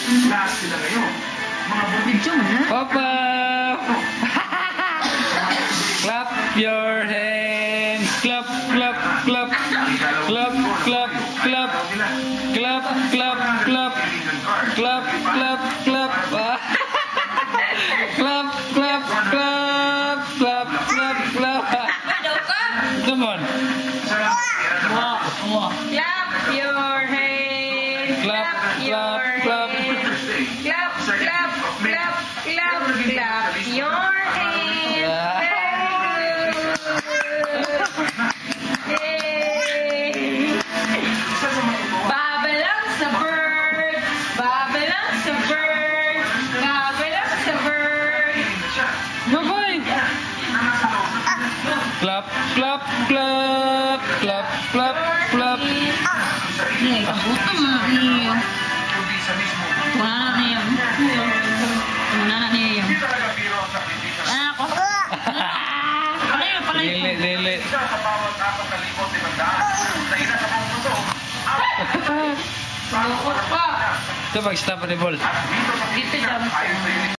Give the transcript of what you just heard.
Lahat sila ngayon. Mga Video mo na. Papa! Clap your hands. Clap, clap, clap. Clap, clap, clap. Clap, clap, clap. Clap, clap, clap. Clap, clap, clap. Clap, clap, clap. Come on. Clap your hands. Clap, your clap, clap. hands. Clap, clap, clap, clap, clap your hands. Yay! Babalang sa bird. Babalang sa bird. Babalang sa bird. Bye-bye. Clap, clap, clap. Clap, clap, clap. Ay, kabuto mo na niyo. Wala na niyo. Wala na niyo. Ako. Dili, dili. Lukot pa. Ito pag-stop at the ball. Dito jump.